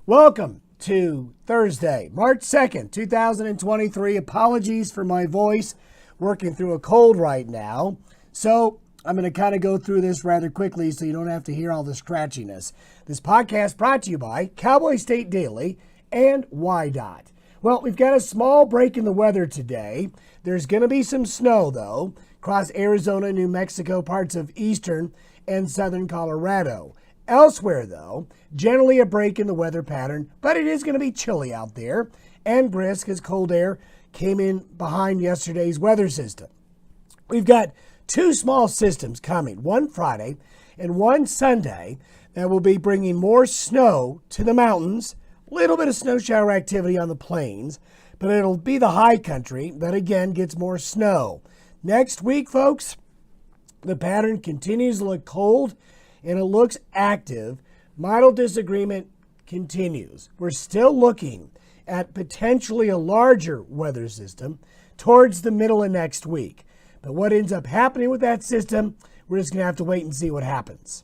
Welcome to Thursday, March 2nd, 2023. Apologies for my voice, working through a cold right now. So I'm going to kind of go through this rather quickly so you don't have to hear all the scratchiness. This podcast brought to you by Cowboy State Daily and YDOT. Well, we've got a small break in the weather today. There's going to be some snow, though, across Arizona, New Mexico, parts of eastern and southern Colorado. Elsewhere, though, generally a break in the weather pattern, but it is going to be chilly out there and brisk as cold air came in behind yesterday's weather system. We've got two small systems coming, one Friday and one Sunday, that will be bringing more snow to the mountains, a little bit of snow shower activity on the plains, but it'll be the high country that again gets more snow. Next week, folks, the pattern continues to look cold and it looks active. Model disagreement continues. We're still looking at potentially a larger weather system towards the middle of next week. But what ends up happening with that system, we're just going to have to wait and see what happens.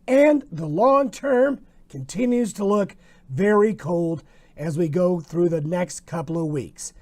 And the long term continues to look very cold as we go through the next couple of weeks.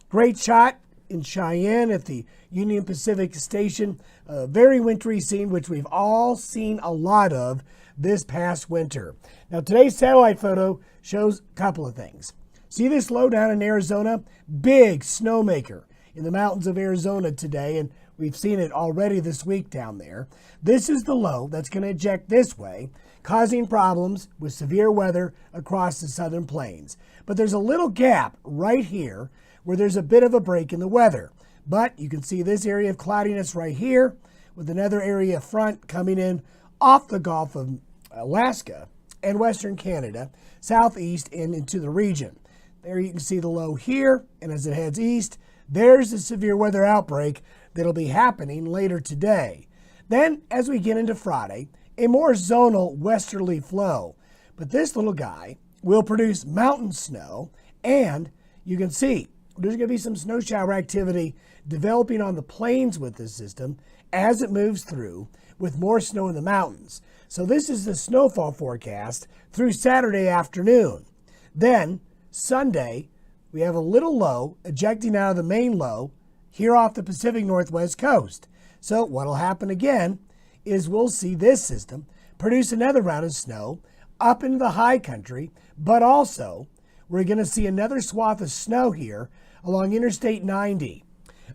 Great shot in Cheyenne at the Union Pacific Station, a very wintry scene, which we've all seen a lot of this past winter. Now, today's satellite photo shows a couple of things. See this low down in Arizona? Big snowmaker in the mountains of Arizona today, and we've seen it already this week down there. This is the low that's going to eject this way, causing problems with severe weather across the southern plains. But there's a little gap right here where there's a bit of a break in the weather. But you can see this area of cloudiness right here with another area front coming in off the Gulf of Alaska and Western Canada, southeast and into the region. There you can see the low here, and as it heads east, there's a severe weather outbreak that'll be happening later today. Then, as we get into Friday, a more zonal westerly flow. But this little guy will produce mountain snow, and you can see there's going to be some snow shower activity developing on the plains with this system as it moves through with more snow in the mountains. So this is the snowfall forecast through Saturday afternoon. Then Sunday, we have a little low ejecting out of the main low here off the Pacific Northwest coast. So what'll happen again is we'll see this system produce another round of snow up into the high country, but also we're going to see another swath of snow here along Interstate 90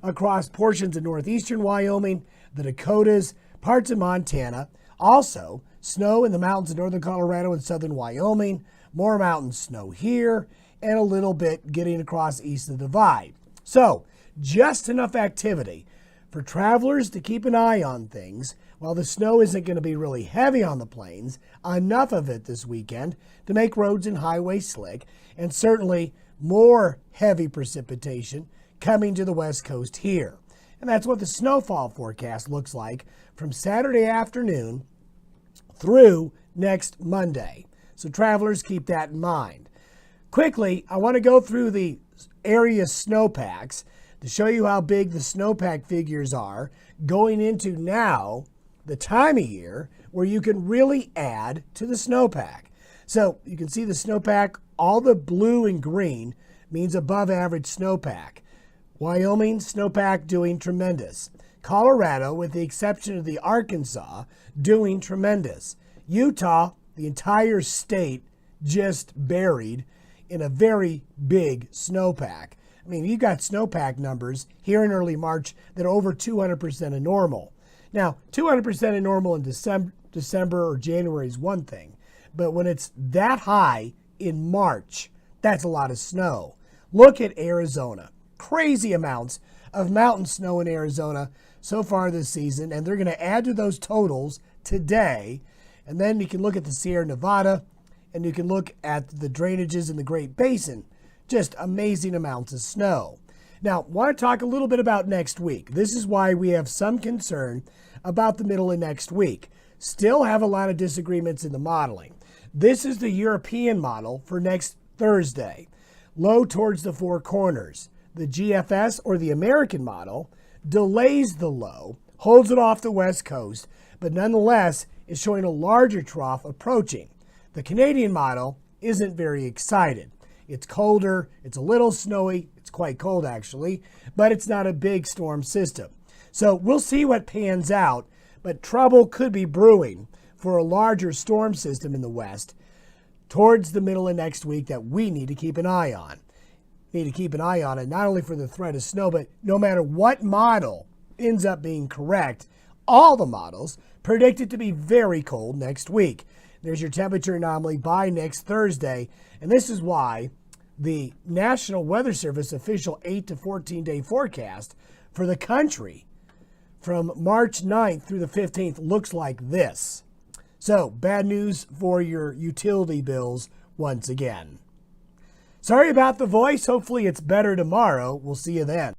across portions of northeastern Wyoming, the Dakotas, parts of Montana. Also, snow in the mountains of northern Colorado and southern Wyoming, more mountain snow here, and a little bit getting across east of the Divide. So, just enough activity for travelers to keep an eye on things while the snow isn't going to be really heavy on the plains, enough of it this weekend to make roads and highways slick, and certainly more heavy precipitation coming to the west coast here. And that's what the snowfall forecast looks like from Saturday afternoon through next Monday. So travelers, keep that in mind. Quickly, I want to go through the area snowpacks to show you how big the snowpack figures are going into now the time of year where you can really add to the snowpack. So you can see the snowpack, all the blue and green means above average snowpack. Wyoming, snowpack doing tremendous. Colorado, with the exception of the Arkansas, doing tremendous. Utah, the entire state just buried in a very big snowpack. I mean, you've got snowpack numbers here in early March that are over 200% of normal. Now, 200% of normal in December or January is one thing, but when it's that high in March, that's a lot of snow. Look at Arizona. Crazy amounts of mountain snow in Arizona so far this season, and they're going to add to those totals today. And then you can look at the Sierra Nevada, and you can look at the drainages in the Great Basin. Just amazing amounts of snow. Now, I want to talk a little bit about next week. This is why we have some concern about the middle of next week. Still have a lot of disagreements in the modeling. This is the European model for next Thursday. Low towards the four corners. The GFS, or the American model, delays the low, holds it off the west coast, but nonetheless is showing a larger trough approaching. The Canadian model isn't very excited. It's colder, it's a little snowy, it's quite cold actually, but it's not a big storm system. So we'll see what pans out, but trouble could be brewing for a larger storm system in the west towards the middle of next week that we need to keep an eye on. Need to keep an eye on it, not only for the threat of snow, but no matter what model ends up being correct, all the models predict it to be very cold next week. There's your temperature anomaly by next Thursday, and this is why the National Weather Service official 8 to 14 day forecast for the country from March 9th through the 15th looks like this. So, bad news for your utility bills once again. Sorry about the voice. Hopefully it's better tomorrow. We'll see you then.